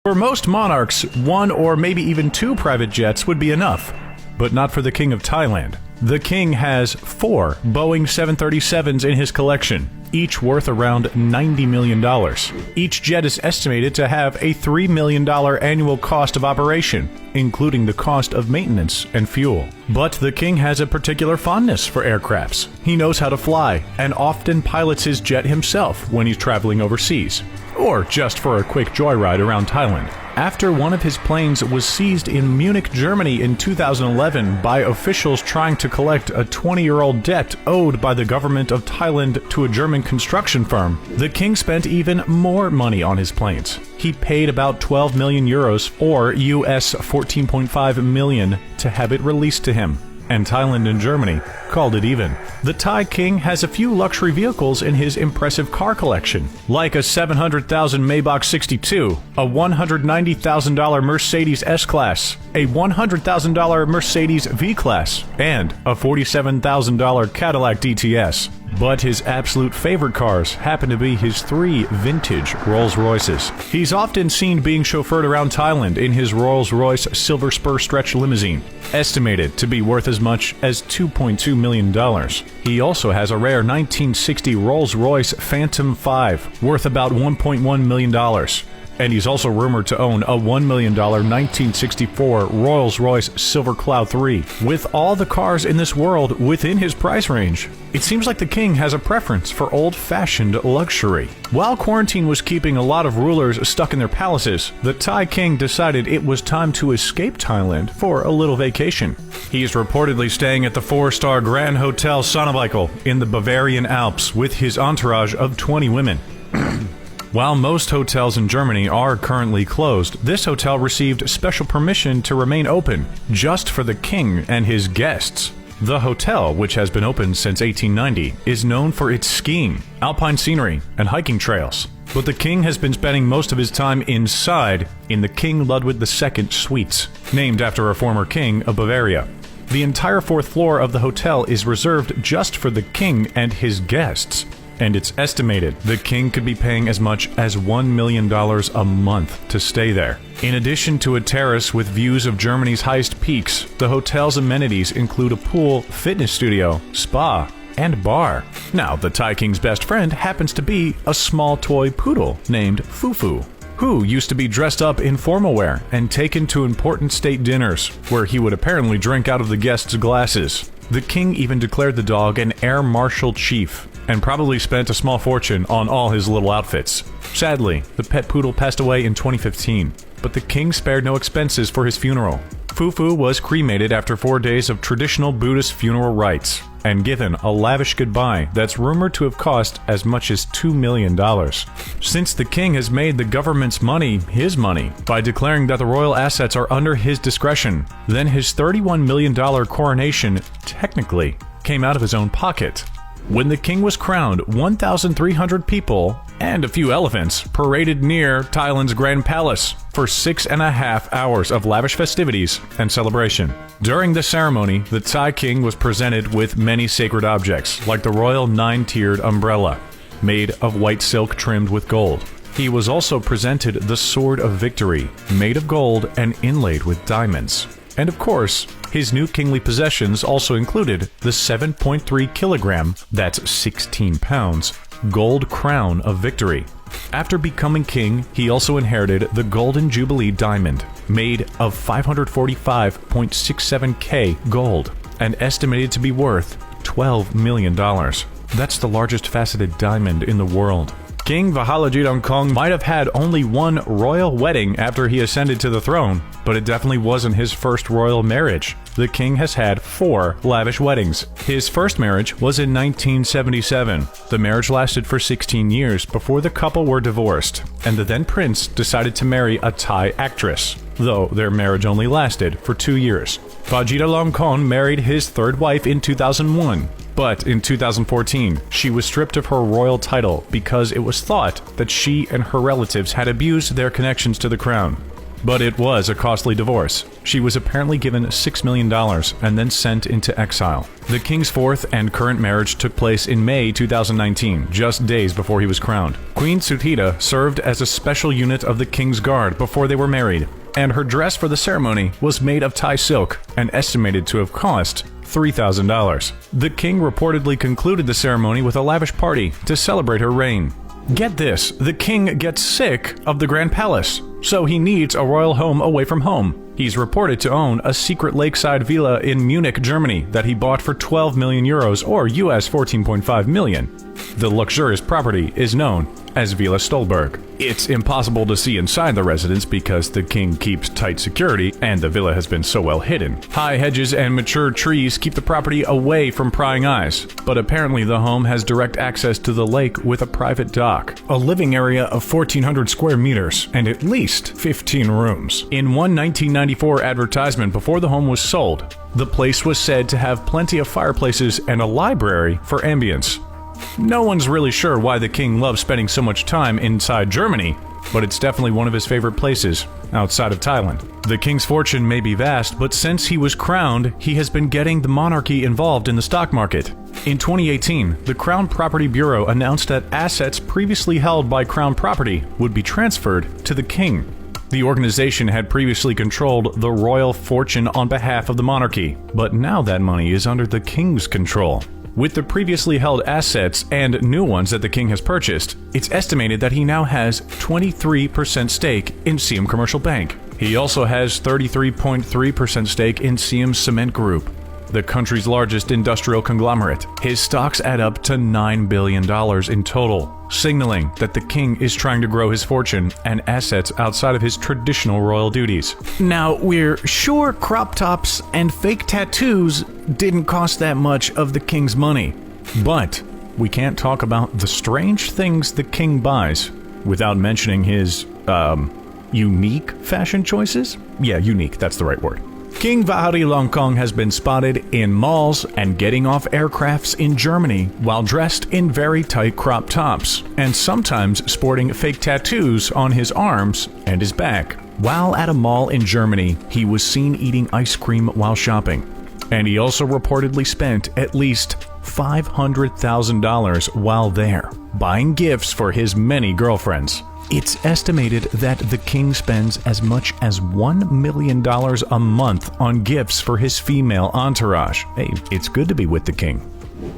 For most monarchs, one or maybe even two private jets would be enough, but not for the King of Thailand. The king has 4 Boeing 737s in his collection, each worth around $90 million. Each jet is estimated to have a $3 million annual cost of operation, including the cost of maintenance and fuel. But the king has a particular fondness for aircrafts. He knows how to fly, and often pilots his jet himself when he's traveling overseas, or just for a quick joyride around Thailand. After one of his planes was seized in Munich, Germany in 2011 by officials trying to collect a 20-year-old debt owed by the government of Thailand to a German construction firm, the king spent even more money on his planes. He paid about 12 million euros, or US 14.5 million, to have it released to him. And Thailand and Germany called it even. The Thai king has a few luxury vehicles in his impressive car collection, like a $700,000 Maybach 62, a $190,000 Mercedes S-Class, a $100,000 Mercedes V-Class, and a $47,000 Cadillac DTS. But his absolute favorite cars happen to be his 3 vintage Rolls-Royces. He's often seen being chauffeured around Thailand in his Rolls-Royce Silver Spur Stretch limousine, estimated to be worth as much as $2.2 million. He also has a rare 1960 Rolls-Royce Phantom 5, worth about $1.1 million. And he's also rumored to own a $1 million 1964 Rolls-Royce Silver Cloud 3. With all the cars in this world within his price range, it seems like the king has a preference for old-fashioned luxury. While quarantine was keeping a lot of rulers stuck in their palaces, the Thai king decided it was time to escape Thailand for a little vacation. He is reportedly staying at the 4-star Grand Hotel Sonnenwinkel in the Bavarian Alps with his entourage of 20 women. While most hotels in Germany are currently closed, this hotel received special permission to remain open, just for the king and his guests. The hotel, which has been open since 1890, is known for its skiing, alpine scenery, and hiking trails. But the king has been spending most of his time inside, in the King Ludwig II Suites, named after a former king of Bavaria. The entire 4th floor of the hotel is reserved just for the king and his guests. And it's estimated the king could be paying as much as $1 million a month to stay there. In addition to a terrace with views of Germany's highest peaks, the hotel's amenities include a pool, fitness studio, spa, and bar. Now, the Thai king's best friend happens to be a small toy poodle named Fufu, who used to be dressed up in formal wear and taken to important state dinners, where he would apparently drink out of the guests' glasses. The king even declared the dog an Air Marshal Chief, and probably spent a small fortune on all his little outfits. Sadly, the pet poodle passed away in 2015, but the king spared no expenses for his funeral. Fufu was cremated after 4 days of traditional Buddhist funeral rites, and given a lavish goodbye that's rumored to have cost as much as $2 million. Since the king has made the government's money his money by declaring that the royal assets are under his discretion, then his $31 million coronation technically came out of his own pocket. When the king was crowned, 1,300 people and a few elephants paraded near Thailand's Grand Palace for 6.5 hours of lavish festivities and celebration. During the ceremony, the Thai king was presented with many sacred objects, like the royal 9-tiered umbrella, made of white silk trimmed with gold. He was also presented the Sword of Victory, made of gold and inlaid with diamonds. And of course, his new kingly possessions also included the 7.3 kilogram, that's 16 pounds, gold crown of victory. After becoming king, he also inherited the Golden Jubilee diamond, made of 545.67K gold, and estimated to be worth $12 million. That's the largest faceted diamond in the world. King Vajiralongkorn might have had only one royal wedding after he ascended to the throne, but it definitely wasn't his first royal marriage. The king has had 4 lavish weddings. His first marriage was in 1977. The marriage lasted for 16 years before the couple were divorced, and the then prince decided to marry a Thai actress, though their marriage only lasted for 2 years. Vajiralongkorn married his 3rd wife in 2001. But in 2014, she was stripped of her royal title because it was thought that she and her relatives had abused their connections to the crown. But it was a costly divorce. She was apparently given $6 million and then sent into exile. The king's fourth and current marriage took place in May 2019, just days before he was crowned. Queen Suthida served as a special unit of the king's guard before they were married, and her dress for the ceremony was made of Thai silk and estimated to have cost $3,000. The king reportedly concluded the ceremony with a lavish party to celebrate her reign. Get this, the king gets sick of the Grand Palace, so he needs a royal home away from home. He's reported to own a secret lakeside villa in Munich, Germany that he bought for 12 million euros or US 14.5 million. The luxurious property is known as Villa Stolberg. It's impossible to see inside the residence because the king keeps tight security and the villa has been so well hidden. High hedges and mature trees keep the property away from prying eyes, but apparently the home has direct access to the lake with a private dock, a living area of 1,400 square meters, and at least 15 rooms. In one 1994 advertisement before the home was sold, the place was said to have plenty of fireplaces and a library for ambience. No one's really sure why the king loves spending so much time inside Germany, but it's definitely one of his favorite places outside of Thailand. The king's fortune may be vast, but since he was crowned, he has been getting the monarchy involved in the stock market. In 2018, the Crown Property Bureau announced that assets previously held by Crown Property would be transferred to the king. The organization had previously controlled the royal fortune on behalf of the monarchy, but now that money is under the king's control. With the previously held assets and new ones that the king has purchased, it's estimated that he now has 23% stake in Siam Commercial Bank. He also has 33.3% stake in Siam Cement Group, the country's largest industrial conglomerate. His stocks add up to $9 billion in total, signaling that the king is trying to grow his fortune and assets outside of his traditional royal duties. Now, we're sure crop tops and fake tattoos didn't cost that much of the king's money, but we can't talk about the strange things the king buys without mentioning his, unique fashion choices? Yeah, unique, that's the right word. King Vajiralongkorn has been spotted in malls and getting off aircrafts in Germany while dressed in very tight crop tops, and sometimes sporting fake tattoos on his arms and his back. While at a mall in Germany, he was seen eating ice cream while shopping, and he also reportedly spent at least $500,000 while there, buying gifts for his many girlfriends. It's estimated that the king spends as much as $1 million a month on gifts for his female entourage. Hey, it's good to be with the king.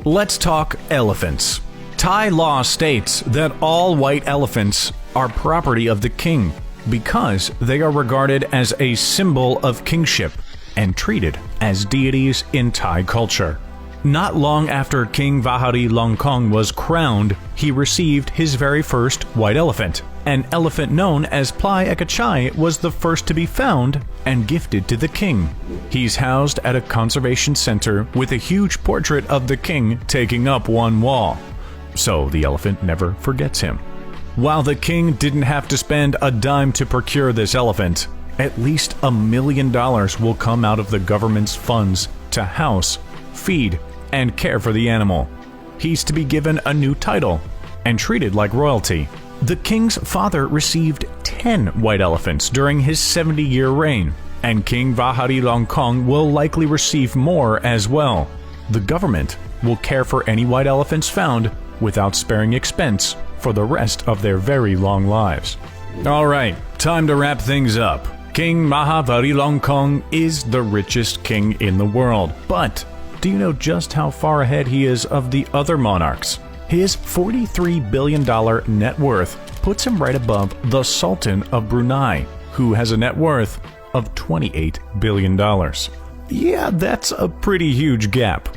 Let's talk elephants. Thai law states that all white elephants are property of the king because they are regarded as a symbol of kingship and treated as deities in Thai culture. Not long after King Vajiralongkorn was crowned, he received his very first white elephant. An elephant known as Plai Ekachai was the first to be found and gifted to the king. He's housed at a conservation center with a huge portrait of the king taking up one wall, so the elephant never forgets him. While the king didn't have to spend a dime to procure this elephant, at least $1 million will come out of the government's funds to house, feed, and care for the animal. He's to be given a new title and treated like royalty. The king's father received 10 white elephants during his 70-year reign, and King Vajiralongkorn will likely receive more as well. The government will care for any white elephants found without sparing expense for the rest of their very long lives. Alright, time to wrap things up. King Vajiralongkorn is the richest king in the world, but do you know just how far ahead he is of the other monarchs? His $43 billion net worth puts him right above the Sultan of Brunei, who has a net worth of $28 billion. Yeah, that's a pretty huge gap.